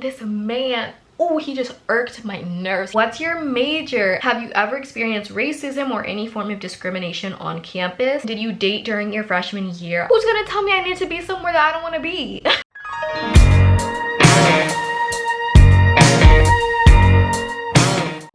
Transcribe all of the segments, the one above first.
this man, oh, he just irked my nerves. What's your major? Have you ever experienced racism or any form of discrimination on campus? Did you date during your freshman year? Who's gonna tell me I need to be somewhere that I don't want to be?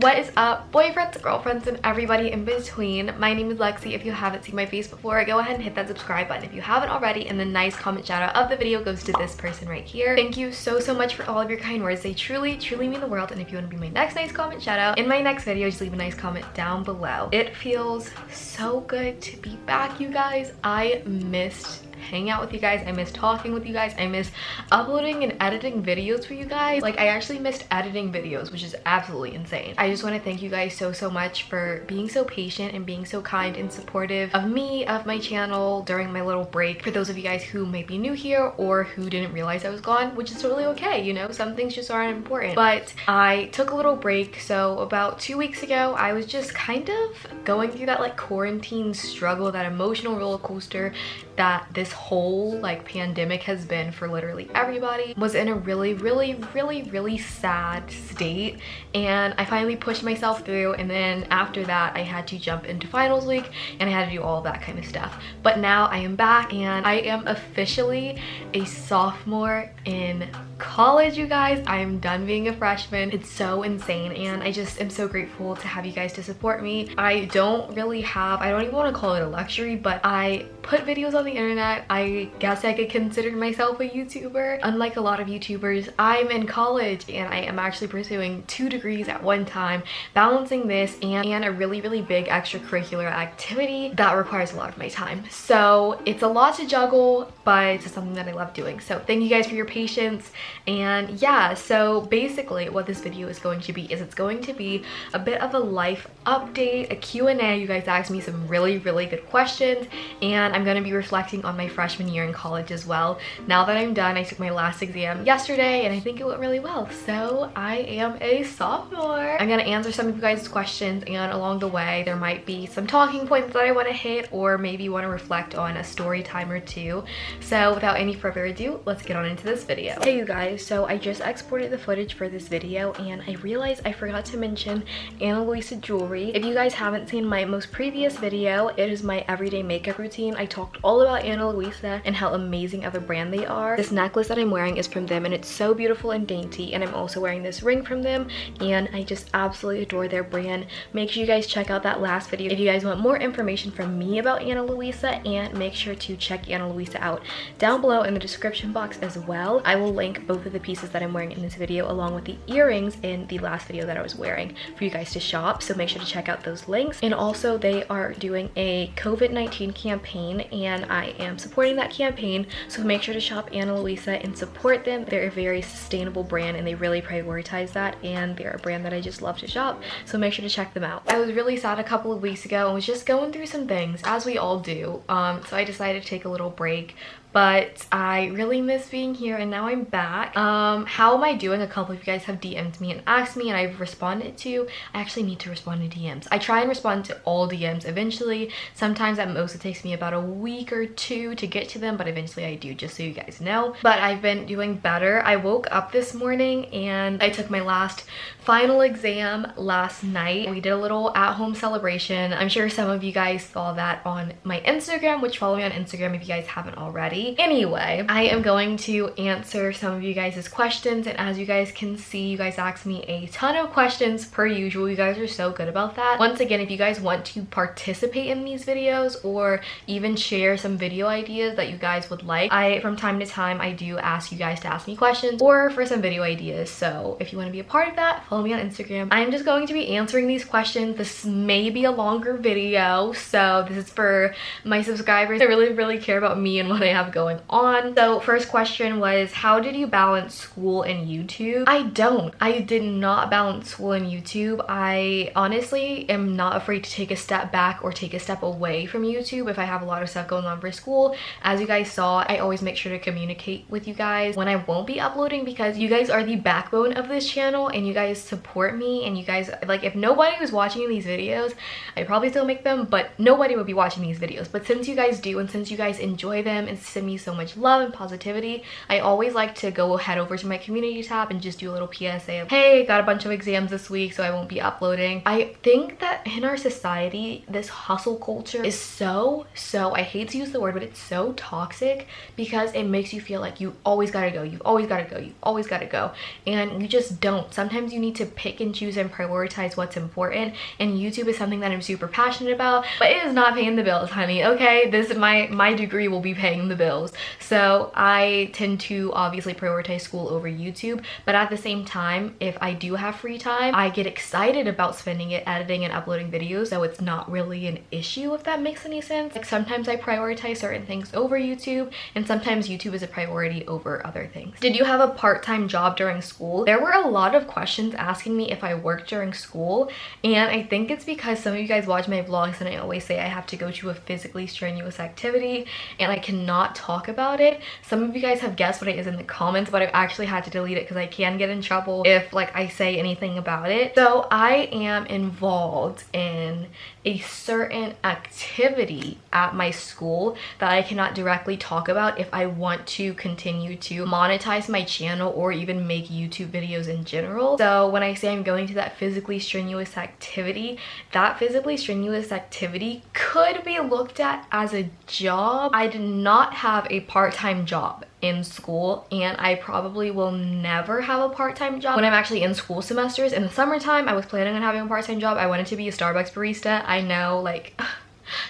What is up, boyfriends, girlfriends, and everybody in between? My name is Lexi. If you haven't seen my face before, go ahead and hit that subscribe button if you haven't already, and the nice comment shout out of the video goes to this person right here. Thank you so much for all of your kind words. They truly mean the world. And if you want to be my next nice comment shout out in my next video, just leave a nice comment down below. It feels so good to be back, you guys. I missed hanging out with you guys. I miss talking with you guys. I miss uploading and editing videos for you guys. Like, I actually missed editing videos, which is absolutely insane. I just want to thank you guys so much for being so patient and being so kind and supportive of me, of my channel during my little break. For those of you guys who might be new here or who didn't realize I was gone, which is totally okay, you know, some things just aren't important. But I took a little break. So about 2 weeks ago, I was just kind of going through that like quarantine struggle, that emotional roller coaster that this whole like pandemic has been for literally everybody. Was in a really sad state, and I finally pushed myself through, and then after that I had to jump into finals week and I had to do all of that kind of stuff. But now I am back and I am officially a sophomore in college, you guys. I am done being a freshman. It's so insane, and I just am so grateful to have you guys to support me. I don't even want to call it a luxury, but I put videos on the internet. I guess I could consider myself a YouTuber. Unlike a lot of YouTubers, I'm in college and I am actually pursuing 2 degrees at one time, balancing this and a really big extracurricular activity that requires a lot of my time. So it's a lot to juggle, but it's something that I love doing. So thank you guys for your patience. And yeah, so basically what this video is going to be is it's going to be a bit of a life update, a Q&A. You guys asked me some really good questions, and I'm going to be reflecting on my freshman year in college as well. Now that I'm done, I took my last exam yesterday and I think it went really well. So I am a sophomore. I'm going to answer some of you guys' questions, and along the way there might be some talking points that I want to hit, or maybe want to reflect on a story time or two. So without any further ado, let's get on into this video. Hey you guys, so I just exported the footage for this video and I realized I forgot to mention Ana Luisa jewelry. If you guys haven't seen my most previous video, it is my everyday makeup routine. I talked all about Ana Luisa and how amazing of a brand they are. This necklace that I'm wearing is from them and it's so beautiful and dainty, and I'm also wearing this ring from them and I just absolutely adore their brand. Make sure you guys check out that last video if you guys want more information from me about Ana Luisa, and make sure to check Ana Luisa out down below in the description box as well. I will link both of the pieces that I'm wearing in this video along with the earrings in the last video that I was wearing for you guys to shop, so make sure to check out those links. And also they are doing a COVID-19 campaign and I am supporting that campaign, so make sure to shop Ana Luisa and support them. They're a very sustainable brand and they really prioritize that, and they're a brand that I just love to shop, so make sure to check them out. I was really sad a couple of weeks ago and was just going through some things, as we all do, so I decided to take a little break. But I really miss being here and now I'm back. How am I doing? A couple of you guys have DM'd me and asked me, and I've responded to. I actually need to respond to DMs. I try and respond to all DMs eventually. Sometimes at most it takes me about a week or 2 to get to them, but eventually I do, just so you guys know. But I've been doing better. I woke up this morning and I took my last final exam last night. We did a little at-home celebration. I'm sure some of you guys saw that on my Instagram, which follow me on Instagram if you guys haven't already. Anyway, I am going to answer some of you guys' questions, and as you guys can see, you guys asked me a ton of questions per usual. You guys are so good about that. Once again, if you guys want to participate in these videos or even share some video ideas that you guys would like, from time to time I do ask you guys to ask me questions or for some video ideas. So if you want to be a part of that, follow me on Instagram. I'm just going to be answering these questions. This may be a longer video, so this is for my subscribers that really care about me and what I have going on. So first question was, how did you balance school and YouTube? I did not balance school and YouTube. I honestly am not afraid to take a step back or take a step away from YouTube if I have a lot of stuff going on for school. As you guys saw, I always make sure to communicate with you guys when I won't be uploading, because you guys are the backbone of this channel and you guys support me, and you guys, like, if nobody was watching these videos, I'd probably still make them, but nobody would be watching these videos. But since you guys do, and since you guys enjoy them, and send me so much love and positivity, I always like to go head over to my community tab and just do a little PSA of, hey, got a bunch of exams this week, so I won't be uploading. I think that in our society, this hustle culture is so, I hate to use the word, but it's so toxic because it makes you feel like you always gotta go, you always gotta go, you always gotta go, and you just don't. Sometimes you need to pick and choose and prioritize what's important, and YouTube is something that I'm super passionate about, but it is not paying the bills, honey. Okay, this is my degree will be paying the bills, so I tend to obviously prioritize school over YouTube. But at the same time, if I do have free time, I get excited about spending it editing and uploading videos, so it's not really an issue, if that makes any sense. Like, sometimes I prioritize certain things over YouTube, and sometimes YouTube is a priority over other things. Did you have a part-time job during school? There were a lot of questions asking me if I worked during school, and I think it's because some of you guys watch my vlogs and I always say I have to go to a physically strenuous activity and I cannot talk about it. Some of you guys have guessed what it is in the comments, but I actually had to delete it because I can get in trouble if like I say anything about it. So I am involved in a certain activity at my school that I cannot directly talk about if I want to continue to monetize my channel or even make YouTube videos in general. So when I say I'm going to that physically strenuous activity, that physically strenuous activity could be looked at as a job. I did not have a part-time job in school, and I probably will never have a part-time job when I'm actually in school semesters. In the summertime, I was planning on having a part-time job. I wanted to be a Starbucks barista. I know, like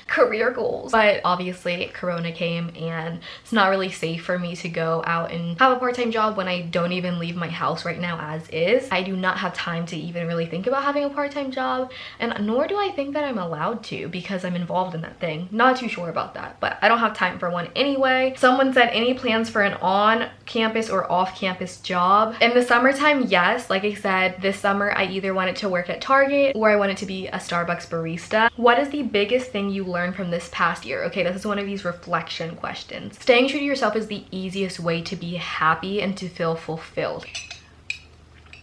career goals, but obviously Corona came and it's not really safe for me to go out and have a part-time job when I don't even leave my house right now as is. I do not have time to even really think about having a part-time job, and nor do I think that I'm allowed to because I'm involved in that thing. Not too sure about that, but I don't have time for one anyway. Someone said, any plans for an on-campus or off-campus job? In the summertime, yes. Like I said, this summer I either wanted to work at Target or I wanted to be a Starbucks barista. What is the biggest thing you learned from this past year? Okay, this is one of these reflection questions. Staying true to yourself is the easiest way to be happy and to feel fulfilled.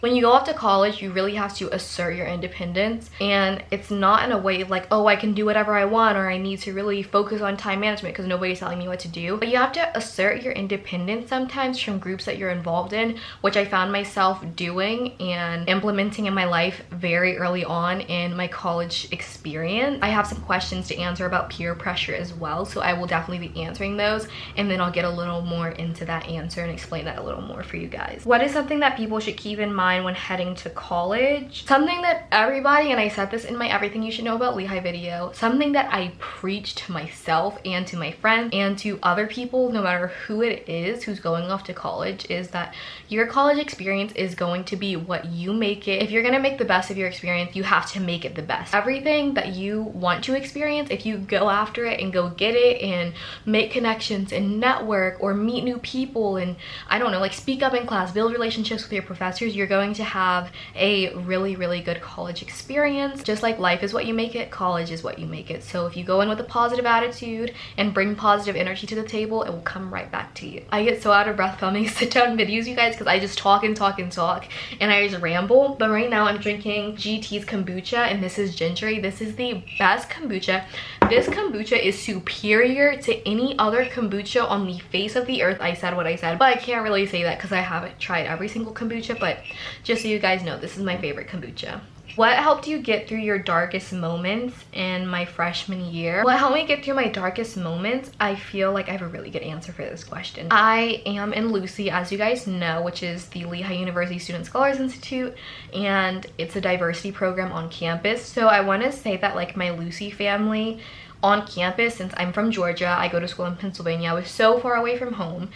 When you go off to college, you really have to assert your independence, and it's not in a way of like, oh, I can do whatever I want, or I need to really focus on time management because nobody's telling me what to do. But you have to assert your independence sometimes from groups that you're involved in, which I found myself doing and implementing in my life very early on in my college experience. I have some questions to answer about peer pressure as well, so I will definitely be answering those, and then I'll get a little more into that answer and explain that a little more for you guys. What is something that people should keep in mind when heading to college? Something that everybody, and I said this in my everything you should know about Lehigh video, something that I preach to myself and to my friends and to other people, no matter who it is who's going off to college, is that your college experience is going to be what you make it. If you're gonna make the best of your experience, you have to make it the best. Everything that you want to experience, if you go after it and go get it and make connections and network or meet new people and, I don't know, like speak up in class, build relationships with your professors, you're going to have a really good college experience. Just like life is what you make it, college is what you make it. So if you go in with a positive attitude and bring positive energy to the table, it will come right back to you. I get so out of breath filming sit down videos, you guys, because I just talk and talk and talk and I just ramble. But right now I'm drinking GT's kombucha, and this is gingery. This is the best kombucha. This kombucha is superior to any other kombucha on the face of the earth. I said what I said, but I can't really say that because I haven't tried every single kombucha, but just so you guys know, this is my favorite kombucha. What helped you get through your darkest moments in my freshman year? What helped me get through my darkest moments? I feel like I have a really good answer for this question. I am in Lucy, as you guys know, which is the Lehigh University Student Scholars Institute, and it's a diversity program on campus. So I want to say that like my Lucy family on campus, since I'm from Georgia, I go to school in Pennsylvania, I was so far away from home.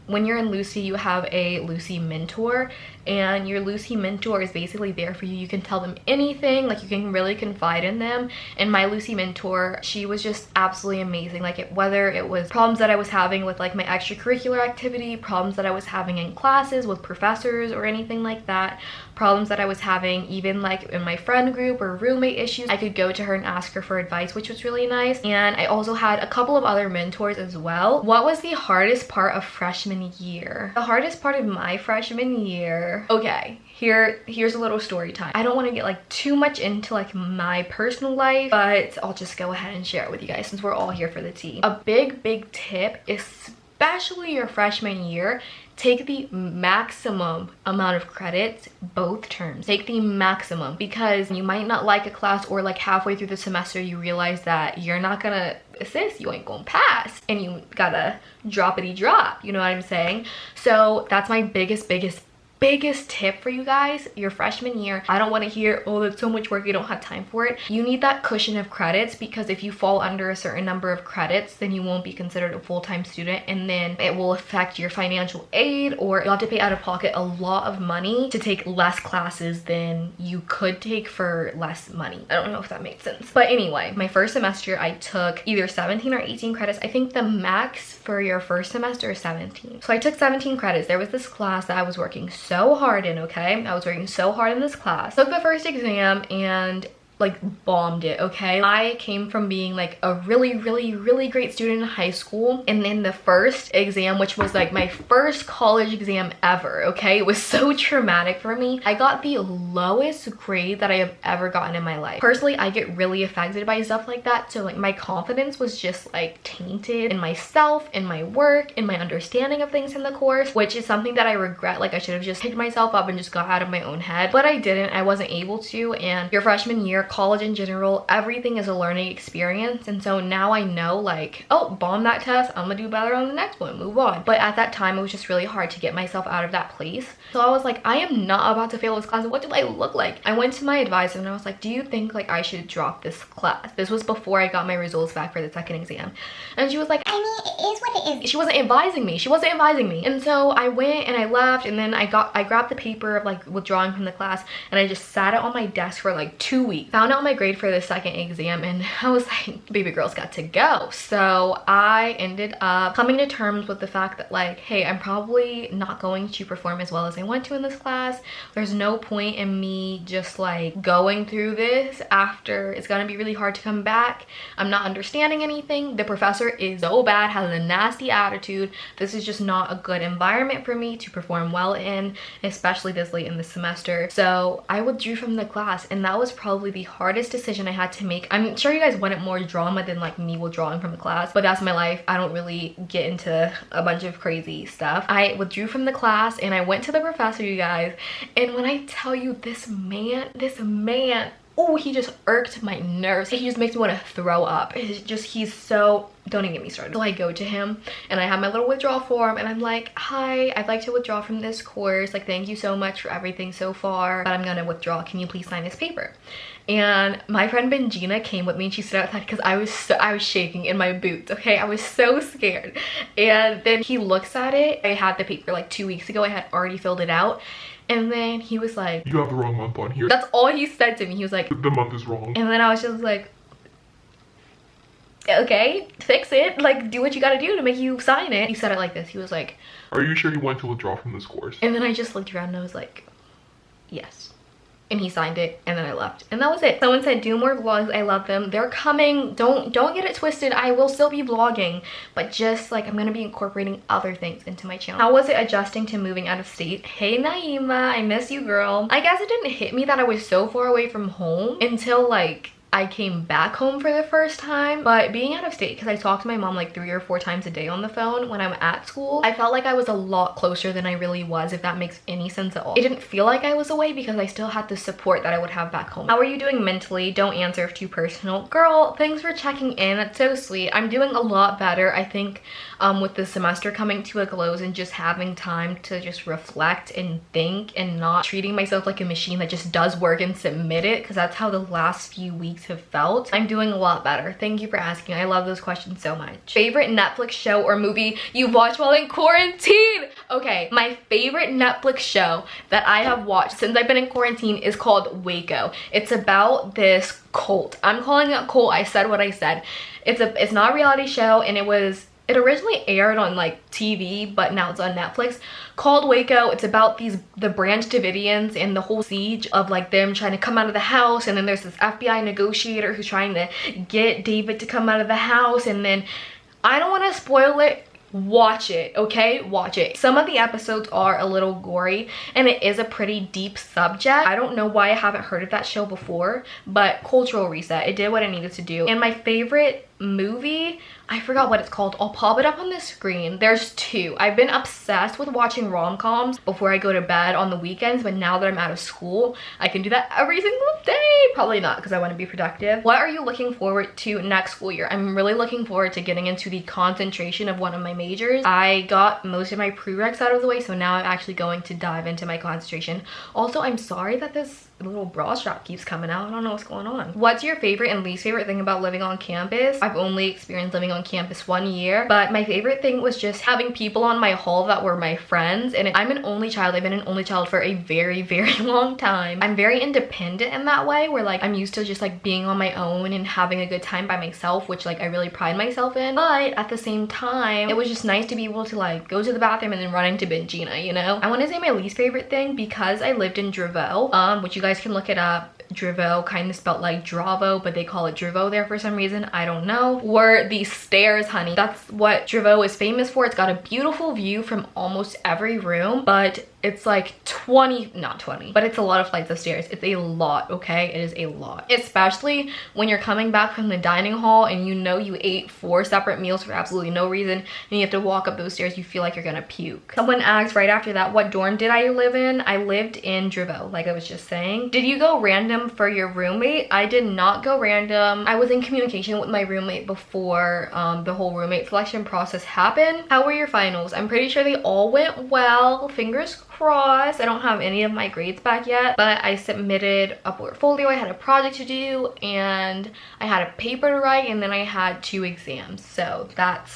When you're in Lucy, you have a Lucy mentor, and your Lucy mentor is basically there for you. You can tell them anything, like you can really confide in them. And my Lucy mentor, she was just absolutely amazing. Like whether it was problems that I was having with like my extracurricular activity, problems that I was having in classes with professors or anything like that, problems that I was having, even like in my friend group or roommate issues, I could go to her and ask her for advice, which was really nice. And I also had a couple of other mentors as well. What was the hardest part of freshman year? The hardest part of my freshman year, okay, here's a little story time. I don't want to get like too much into like my personal life, but I'll just go ahead and share it with you guys since we're all here for the tea. A big tip, especially your freshman year, take the maximum amount of credits both terms. Take the maximum, because you might not like a class, or like halfway through the semester you realize that you're not gonna assist, you ain't gonna pass, and you gotta droppity drop, you know what I'm saying? So that's my biggest tip for you guys your freshman year. I don't want to hear, oh, that's so much work, you don't have time for it. You need that cushion of credits, because if you fall under a certain number of credits, then you won't be considered a full-time student, and then it will affect your financial aid, or you'll have to pay out of pocket a lot of money to take less classes than you could take for less money. I don't know if that makes sense. But anyway, my first semester I took either 17 or 18 credits. I think the max for your first semester is 17. So I took 17 credits. There was this class that I was working so hard in, okay? I was working so hard in this class. Took the first exam and like bombed it, okay? I came from being like a really great student in high school, and then the first exam, which was like my first college exam ever, okay? It was so traumatic for me. I got the lowest grade that I have ever gotten in my life. Personally, I get really affected by stuff like that, so like my confidence was just like tainted in myself, in my work, in my understanding of things in the course, which is something that I regret. Like I should have just picked myself up and just got out of my own head, but I didn't. I wasn't able to. And your freshman year, college in general, everything is a learning experience, and so now I know like, oh, bomb that test, I'm gonna do better on the next one, move on. But at that time it was just really hard to get myself out of that place. So I was like, I am not about to fail this class. What do I look like? I went to my advisor and I was like, do you think like I should drop this class? This was before I got my results back for the second exam, and she was like, I mean, it is what it is. She wasn't advising me. And so I went and I left, and then I grabbed the paper of like withdrawing from the class, and I just sat it on my desk for like 2 weeks. Found out my grade for the second exam, and I was like, baby girl's got to go. So I ended up coming to terms with the fact that like, hey, I'm probably not going to perform as well as I want to in this class. There's no point in me just like going through this after it's gonna be really hard to come back. I'm not understanding anything. The professor is so bad, has a nasty attitude. This is just not a good environment for me to perform well in, especially this late in the semester. So I withdrew from the class, and that was probably the hardest decision I had to make. I'm sure you guys wanted more drama than like me withdrawing from the class, but that's my life. I don't really get into a bunch of crazy stuff. I withdrew from the class and I went to the professor, you guys, and when I tell you this man, oh, he just irked my nerves. He just makes me want to throw up. It's just, he's so, don't even get me started. So I go to him and I have my little withdrawal form, and I'm like, hi, I'd like to withdraw from this course. Like, thank you so much for everything so far, but I'm gonna withdraw. Can you please sign this paper? And my friend Benjina came with me, and she stood outside because I was shaking in my boots, okay? I was so scared. And then he looks at it. I had the paper like 2 weeks ago. I had already filled it out. And then he was like, you have the wrong month on here. That's all he said to me. He was like, the month is wrong. And then I was just like, okay, fix it. Like, do what you gotta do to make you sign it. He said it like this. He was like, are you sure you want to withdraw from this course? And then I just looked around and I was like, yes. And he signed it, and then I left, and that was it. Someone said do more vlogs. I love them. They're coming. Don't get it twisted. I will still be vlogging, but just like I'm gonna be incorporating other things into my channel. How was it adjusting to moving out of state? Hey Naima, I miss you, girl. I guess it didn't hit me that I was so far away from home until like I came back home for the first time. But being out of state, because I talk to my mom like 3 or 4 times a day on the phone when I'm at school, I felt like I was a lot closer than I really was, if that makes any sense at all. It didn't feel like I was away because I still had the support that I would have back home. How are you doing mentally? Don't answer if too personal. Girl, thanks for checking in. That's so sweet. I'm doing a lot better. I think with the semester coming to a close and just having time to just reflect and think and not treating myself like a machine that just does work and submit it, because that's how the last few weeks have felt. I'm doing a lot better. Thank you for asking. I love those questions so much. Favorite Netflix show or movie you've watched while in quarantine? Okay, my favorite Netflix show that I have watched since I've been in quarantine is called Waco. It's about this cult. I'm calling it a cult. I said what I said. It's not a reality show, and It originally aired on like TV, but now it's on Netflix, called Waco. It's about the Branch Davidians and the whole siege of like them trying to come out of the house, and then there's this FBI negotiator who's trying to get David to come out of the house, and then I don't want to spoil it. Watch it, okay? Watch it. Some of the episodes are a little gory, and it is a pretty deep subject. I don't know why I haven't heard of that show before, but cultural reset, it did what it needed to do. And my favorite movie, I forgot what it's called. I'll pop it up on the screen. There's two. I've been obsessed with watching rom-coms before I go to bed on the weekends, but now that I'm out of school, I can do that every single day. Probably not, because I want to be productive. What are you looking forward to next school year? I'm really looking forward to getting into the concentration of one of my majors. I got most of my prereqs out of the way, so now I'm actually going to dive into my concentration. Also, I'm sorry that this little bra strap keeps coming out. I don't know what's going on. What's your favorite and least favorite thing about living on campus? I've only experienced living on campus 1 year, but my favorite thing was just having people on my hall that were my friends. And I'm an only child. I've been an only child for a very, very long time. I'm very independent in that way, where like I'm used to just like being on my own and having a good time by myself, which like I really pride myself in. But at the same time, it was just nice to be able to like go to the bathroom and then run into Benjina, you know? I want to say my least favorite thing, because I lived in Dravo, which you guys can look it up. Dravo, kind of spelled like Dravo, but they call it Dravo there for some reason. I don't know. Were these stairs, honey. That's what Dravo is famous for. It's got a beautiful view from almost every room, but it's like 20, not 20, but it's a lot of flights of stairs. It's a lot, okay? It is a lot. Especially when you're coming back from the dining hall and you know you ate 4 separate meals for absolutely no reason, and you have to walk up those stairs, you feel like you're gonna puke. Someone asked right after that, what dorm did I live in? I lived in Dravo, like I was just saying. Did you go random for your roommate? I did not go random. I was in communication with my roommate before the whole roommate selection process happened. How were your finals? I'm pretty sure they all went well. Fingers crossed. I don't have any of my grades back yet, but I submitted a portfolio. I had a project to do, and I had a paper to write, and then I had 2 exams. So that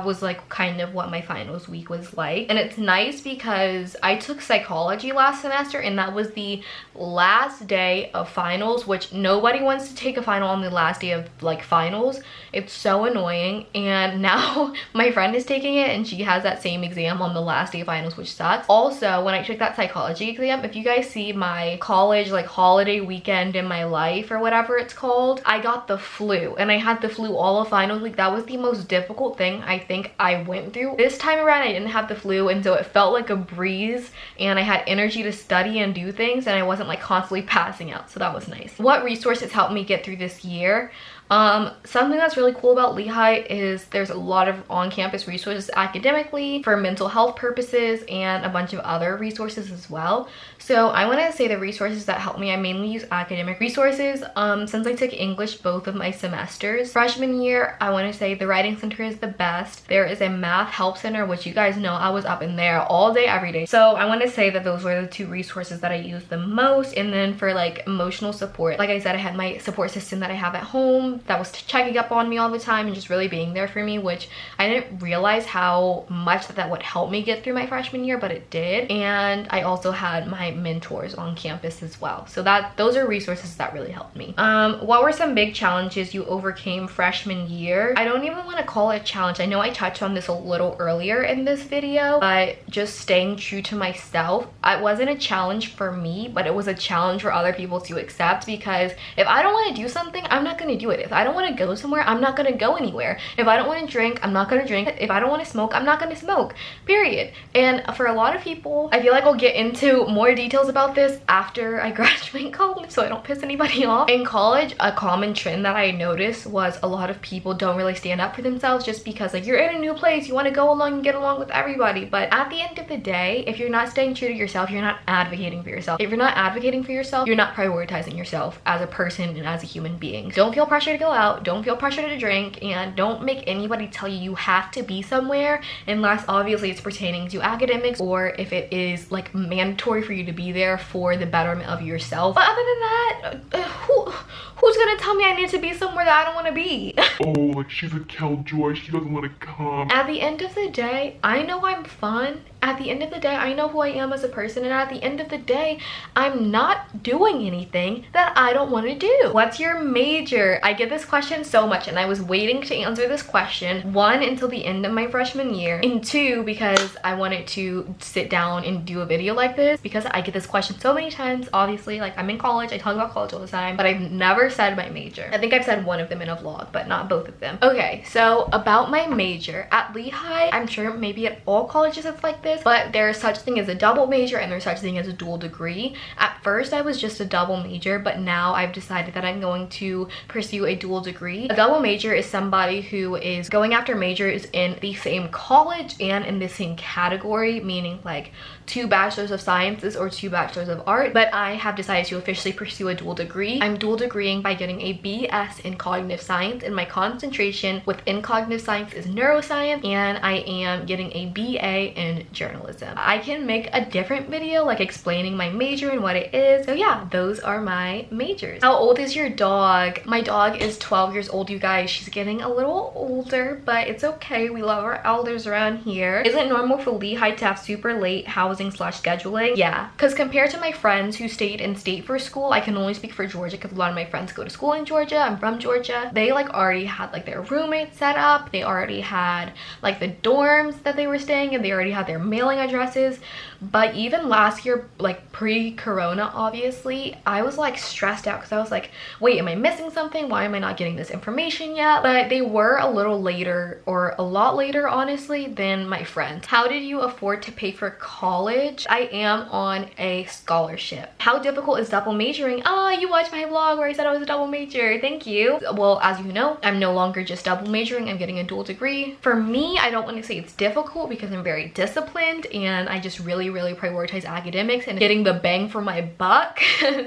was like kind of what my finals week was like. And it's nice because I took psychology last semester, and that was the last day of finals, which nobody wants to take a final on the last day of like finals. It's so annoying. And now my friend is taking it, and she has that same exam on the last day of finals, which sucks. Also, when I took that psychology exam, if you guys see my college like holiday weekend in my life or whatever it's called, I got the flu, and I had the flu all of finals week. That was the most difficult thing I think I went through. This time around, I didn't have the flu, and so it felt like a breeze, and I had energy to study and do things, and I wasn't like constantly passing out, so that was nice. What resources helped me get through this year? Something that's really cool about Lehigh is there's a lot of on-campus resources academically, for mental health purposes, and a bunch of other resources as well. So I want to say the resources that helped me, I mainly use academic resources. Since I took English both of my semesters. Freshman year, I want to say the Writing Center is the best. There is a Math Help Center, which you guys know I was up in there all day, every day. So I want to say that those were the 2 resources that I used the most. And then for like emotional support, like I said, I had my support system that I have at home that was checking up on me all the time and just really being there for me, which I didn't realize how much that would help me get through my freshman year, but it did. And I also had my mentors on campus as well. So those are resources that really helped me. What were some big challenges you overcame freshman year? I don't even want to call it a challenge. I know I touched on this a little earlier in this video, but just staying true to myself. It wasn't a challenge for me, but it was a challenge for other people to accept, because if I don't want to do something, I'm not going to do it. If I don't want to go somewhere, I'm not going to go anywhere. If I don't want to drink, I'm not going to drink. If I don't want to smoke, I'm not going to smoke, period. And for a lot of people, I feel like I'll get into more details about this after I graduate college, so I don't piss anybody off. In college, a common trend that I noticed was a lot of people don't really stand up for themselves, just because like you're in a new place, you want to go along and get along with everybody. But at the end of the day, if you're not staying true to yourself, you're not advocating for yourself. If you're not advocating for yourself, you're not prioritizing yourself as a person and as a human being. Don't feel pressure to go out, don't feel pressure to drink, and don't make anybody tell you you have to be somewhere, unless obviously it's pertaining to academics, or if it is like mandatory for you to be there for the betterment of yourself. But other than that, who's gonna tell me I need to be somewhere that I don't want to be? Oh, like she's a killjoy, she doesn't want to come. At the end of the day, I know I'm fun. At the end of the day, I know who I am as a person, and at the end of the day, I'm not doing anything that I don't want to do. What's your major? I get this question so much, and I was waiting to answer this question, one, until the end of my freshman year, and two, because I wanted to sit down and do a video like this, because I get this question so many times. Obviously, like, I'm in college, I talk about college all the time, but I've never said my major. I think I've said one of them in a vlog, but not both of them. Okay, so about my major at Lehigh, I'm sure maybe at all colleges it's like this, but there's such thing as a double major and there's such thing as a dual degree. At first I was just a double major, but now I've decided that I'm going to pursue a dual degree. A double major is somebody who is going after majors in the same college and in the same category, meaning like 2 bachelors of sciences or 2 bachelors of art. But I have decided to officially pursue a dual degree. I'm dual degreeing by getting a BS in cognitive science, and my concentration within cognitive science is neuroscience, and I am getting a BA in journalism. I can make a different video like explaining my major and what it is. So yeah, those are my majors. How old is your dog? My dog is 12 years old, you guys. She's getting a little older, but it's okay. We love our elders around here. Is it normal for Lehigh to have super late housing/scheduling? Yeah, because compared to my friends who stayed in state for school, I can only speak for Georgia because a lot of my friends go to school in Georgia. I'm from Georgia. They like already had like their roommates set up. They already had like the dorms that they were staying in. They already had their mailing addresses. But even last year, like pre-corona, obviously, I was like stressed out because I was like, wait, am I missing something? Why am I not getting this information yet? But they were a little later, or a lot later, honestly, than my friends. How did you afford to pay for college? I am on a scholarship. How difficult is double majoring? Ah, you watched my vlog where I said I was a double major. Thank you. Well, as you know, I'm no longer just double majoring. I'm getting a dual degree. For me, I don't want to say it's difficult because I'm very disciplined and I just really prioritize academics and getting the bang for my buck.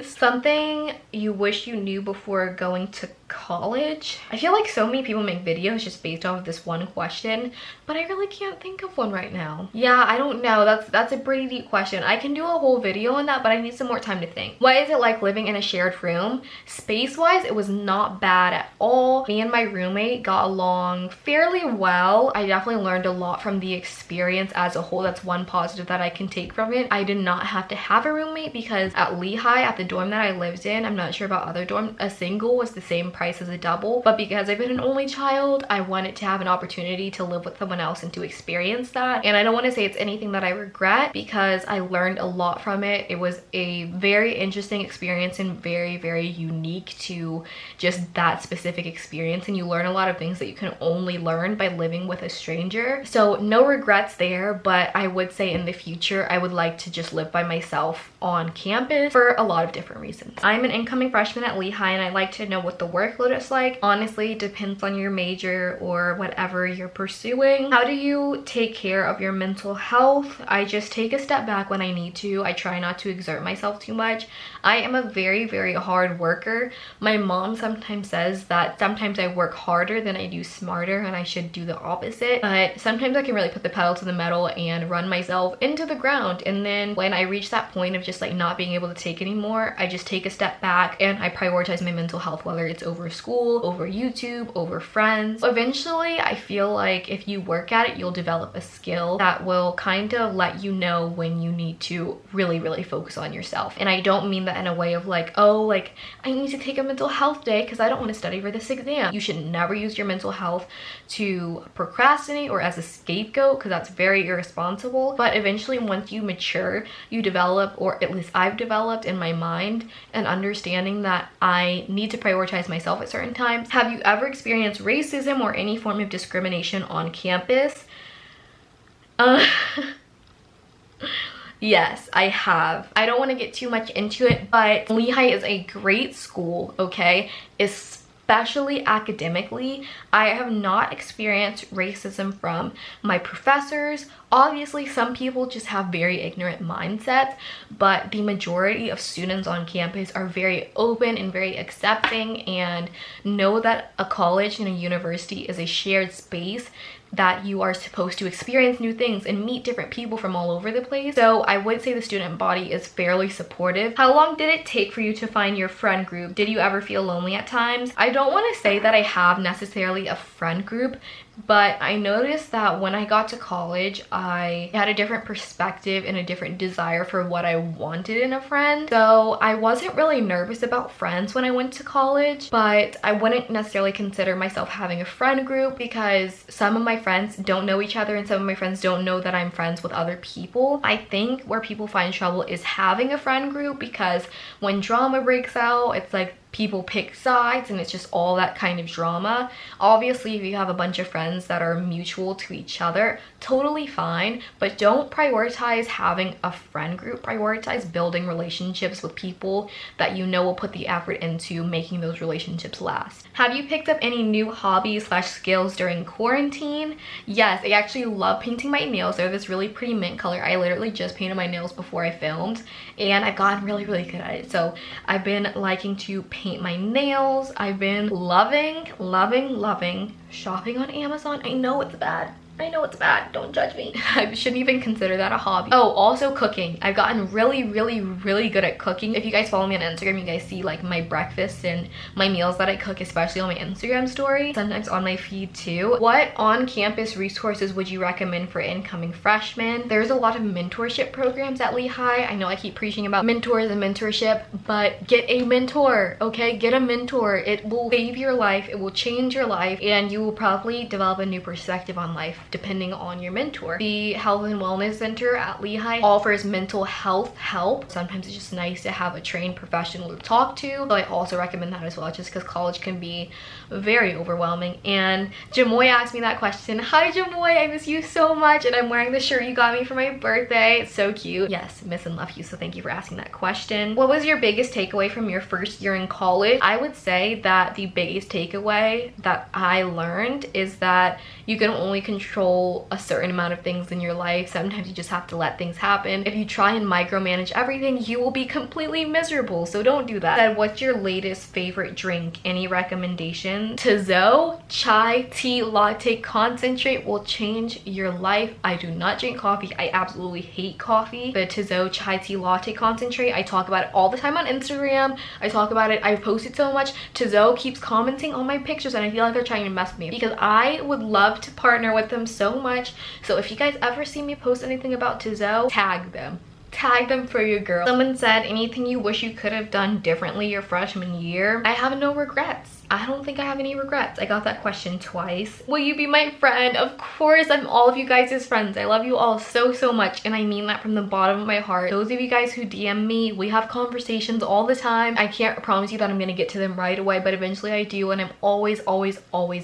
Something you wish you knew before going to college? I feel like so many people make videos just based off of this one question, but I really can't think of one right now. Yeah, I don't know. That's a pretty deep question. I can do a whole video on that, but I need some more time to think. What is it like living in a shared room? Space-wise, it was not bad at all. Me and my roommate got along fairly well. I definitely learned a lot from the experience as a whole. That's one positive that I can take from it. I did not have to have a roommate because at Lehigh, at the dorm that I lived in, I'm not sure about other dorms, a single was the same price as a double. But because I've been an only child, I wanted to have an opportunity to live with someone else and to experience that. And I don't want to say it's anything that I regret because I learned a lot from it. It was a very interesting experience and very unique to just that specific experience, and you learn a lot of things that you can only learn by living with a stranger. So no regrets there, but I would say in the future I would like to just live by myself on campus for a lot of different reasons. I'm an incoming freshman at Lehigh and I like to know what the workload is like. Honestly, it depends on your major or whatever you're pursuing. How do you take care of your mental health? I just take a step back when I need to. I try not to exert myself too much. I am a very hard worker. My mom sometimes says that sometimes I work harder than I do smarter and I should do the opposite, but sometimes I can really put the pedal to the metal and run myself into the ground, and then when I reach that point of just like not being able to take anymore, I just take a step back and I prioritize my mental health, whether it's over school, over YouTube, over friends. Eventually, I feel like if you work at it, you'll develop a skill that will kind of let you know when you need to really focus on yourself. And I don't mean that in a way of like, oh, like I need to take a mental health day because I don't want to study for this exam. You should never use your mental health to procrastinate or as a scapegoat, because that's very irresponsible. But eventually, once you mature, you develop, or at least I've developed in my mind, an understanding that I need to prioritize myself at certain times. Have you ever experienced racism or any form of discrimination on campus? Yes, I have. I don't want to get too much into it, but Lehigh is a great school, okay? Especially academically. I have not experienced racism from my professors. Obviously, some people just have very ignorant mindsets, but the majority of students on campus are very open and very accepting, and know that a college and a university is a shared space that you are supposed to experience new things and meet different people from all over the place. So I would say the student body is fairly supportive. How long did it take for you to find your friend group? Did you ever feel lonely at times? I don't want to say that I have necessarily a friend group, but I noticed that when I got to college, I had a different perspective and a different desire for what I wanted in a friend. So I wasn't really nervous about friends when I went to college, but I wouldn't necessarily consider myself having a friend group because some of my friends don't know each other and some of my friends don't know that I'm friends with other people. I think where people find trouble is having a friend group, because when drama breaks out, it's like people pick sides and it's just all that kind of drama. Obviously, if you have a bunch of friends that are mutual to each other, totally fine, but don't prioritize having a friend group. Prioritize building relationships with people that you know will put the effort into making those relationships last. Have you picked up any new hobbies / skills during quarantine? Yes, I actually love painting my nails. They're this really pretty mint color. I literally just painted my nails before I filmed and I've gotten really good at it. So I've been liking to paint my nails. I've been loving shopping on Amazon. I know it's bad. I know it's bad, don't judge me. I shouldn't even consider that a hobby. Oh, also cooking. I've gotten really good at cooking. If you guys follow me on Instagram, you guys see like my breakfasts and my meals that I cook, especially on my Instagram story, sometimes on my feed too. What on-campus resources would you recommend for incoming freshmen? There's a lot of mentorship programs at Lehigh. I know I keep preaching about mentors and mentorship, but get a mentor, okay? Get a mentor. It will save your life, it will change your life, and you will probably develop a new perspective on life depending on your mentor. The Health and Wellness Center at Lehigh offers mental health help. Sometimes it's just nice to have a trained professional to talk to. So I also recommend that as well, just because college can be very overwhelming. And Jamoy asked me that question. Hi Jamoy, I miss you so much, and I'm wearing the shirt you got me for my birthday. It's so cute. Yes, miss and love you, so thank you for asking that question. What was your biggest takeaway from your first year in college? I would say that the biggest takeaway that I learned is that you can only control a certain amount of things in your life. Sometimes you just have to let things happen. If you try and micromanage everything, you will be completely miserable, so don't do that. Said, what's your latest favorite drink? Any recommendations? Tizo chai tea latte concentrate will change your life. I do not drink coffee. I absolutely hate coffee. The Tizo chai tea latte concentrate, I talk about it all the time on Instagram. I talk about it, I post it so much. Tizo keeps commenting on my pictures and I feel like they're trying to mess with me because I would love to partner with them so much. So if you guys ever see me post anything about Tizo, tag them. Tag them for your girl. Someone said, anything you wish you could have done differently your freshman year? I have no regrets. I don't think I have any regrets. I got that question twice. Will you be my friend? Of course, I'm all of you guys' friends. I love you all so much, and I mean that from the bottom of my heart. Those of you guys who DM me, we have conversations all the time. I can't promise you that I'm gonna get to them right away, but eventually I do, and I'm always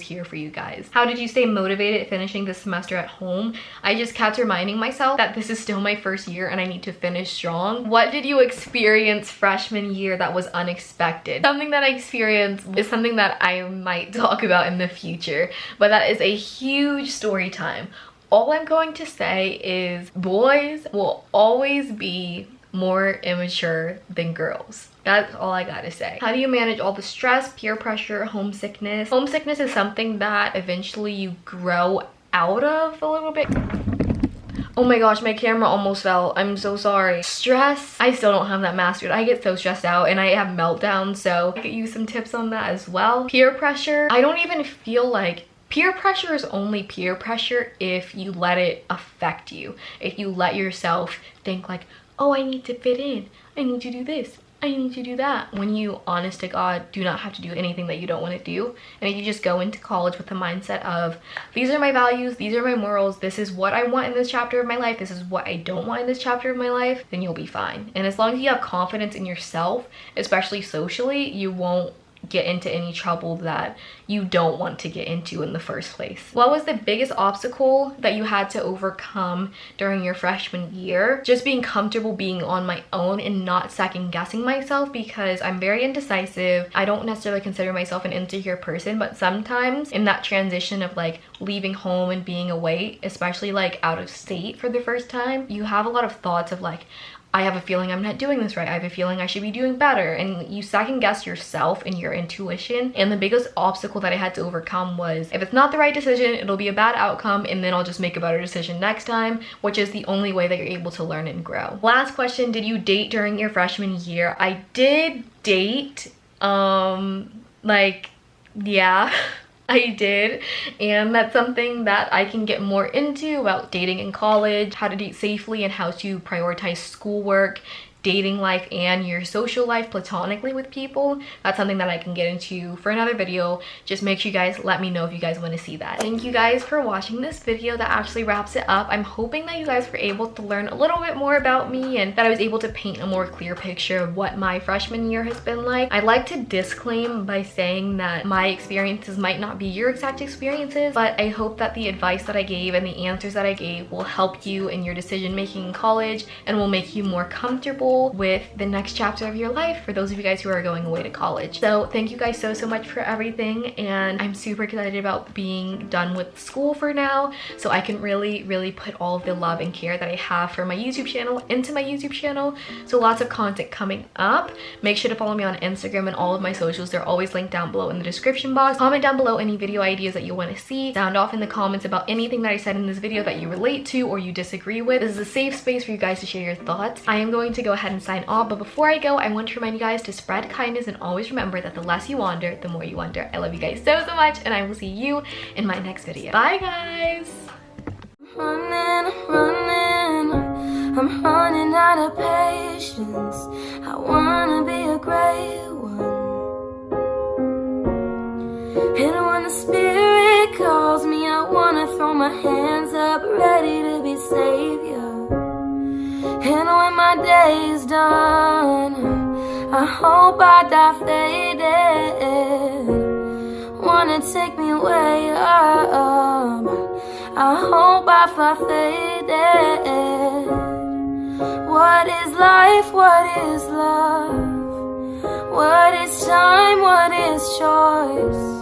here for you guys. How did you stay motivated finishing this semester at home? I just kept reminding myself that this is still my first year and I need to finish strong. What did you experience freshman year that was unexpected? Something that I experienced is something that I might talk about in the future, but that is a huge story time. All I'm going to say is boys will always be more immature than girls. That's all I gotta say. How do you manage all the stress, peer pressure, homesickness? Homesickness is something that eventually you grow out of a little bit. Oh my gosh, my camera almost fell. I'm so sorry. Stress, I still don't have that mastered. I get so stressed out and I have meltdowns, so I could use some tips on that as well. Peer pressure, I don't even feel like peer pressure is only peer pressure if you let it affect you. If you let yourself think like, oh, I need to fit in. I need to do this. I need to do that. When you, honest to God, do not have to do anything that you don't want to do. And if you just go into college with the mindset of, these are my values, these are my morals, this is what I want in this chapter of my life, this is what I don't want in this chapter of my life, then you'll be fine. And as long as you have confidence in yourself, especially socially, you won't get into any trouble that you don't want to get into in the first place. What was the biggest obstacle that you had to overcome during your freshman year? Just being comfortable being on my own and not second guessing myself, because I'm very indecisive. I don't necessarily consider myself an insecure person, but sometimes in that transition of like leaving home and being away, especially like out of state for the first time, you have a lot of thoughts of like, I have a feeling I'm not doing this right. I have a feeling I should be doing better. And you second guess yourself and your intuition. And the biggest obstacle that I had to overcome was, if it's not the right decision, it'll be a bad outcome, and then I'll just make a better decision next time, which is the only way that you're able to learn and grow. Last question, did you date during your freshman year? I did date, yeah. I did, and that's something that I can get more into about dating in college, how to date safely and how to prioritize schoolwork, dating life, and your social life platonically with people. That's something that I can get into for another video. Just make sure you guys let me know if you guys want to see that. Thank you guys for watching this video. That actually wraps it up. I'm hoping that you guys were able to learn a little bit more about me and that I was able to paint a more clear picture of what my freshman year has been like. I'd like to disclaim by saying that my experiences might not be your exact experiences, but I hope that the advice that I gave and the answers that I gave will help you in your decision making in college and will make you more comfortable with the next chapter of your life for those of you guys who are going away to college. So thank you guys so much for everything, and I'm super excited about being done with school for now, so I can really put all of the love and care that I have for my YouTube channel into my YouTube channel. So lots of content coming up. Make sure to follow me on Instagram and all of my socials. They're always linked down below in the description box. Comment down below any video ideas that you want to see. Sound off in the comments about anything that I said in this video that you relate to or you disagree with. This is a safe space for you guys to share your thoughts. I am going to go ahead and sign off, but before I go, I want to remind you guys to spread kindness and always remember that the less you wander, the more you wonder. I love you guys so much, and I will see you in my next video. Bye guys. I'm running out of patience. I wanna be a great one. And when the spirit calls me, I wanna throw my hands up, ready to be savior. And when my day is done, I hope I die faded. Wanna take me way up, I hope I fly faded. What is life? What is love? What is time? What is choice?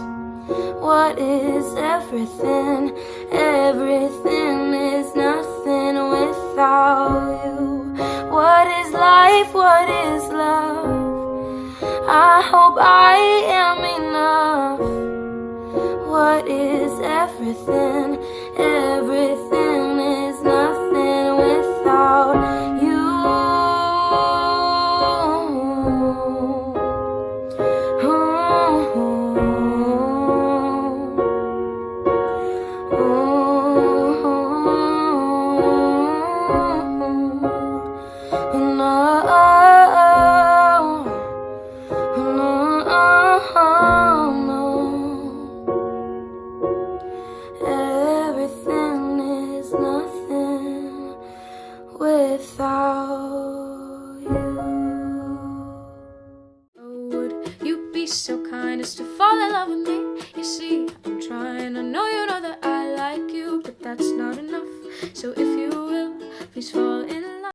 What is everything? Everything is nothing without you. What is life? What is love? I hope I am enough. What is everything? Everything is nothing without you. So kind as to fall in love with me. You see, I'm trying. I know you know that I like you, but that's not enough. So if you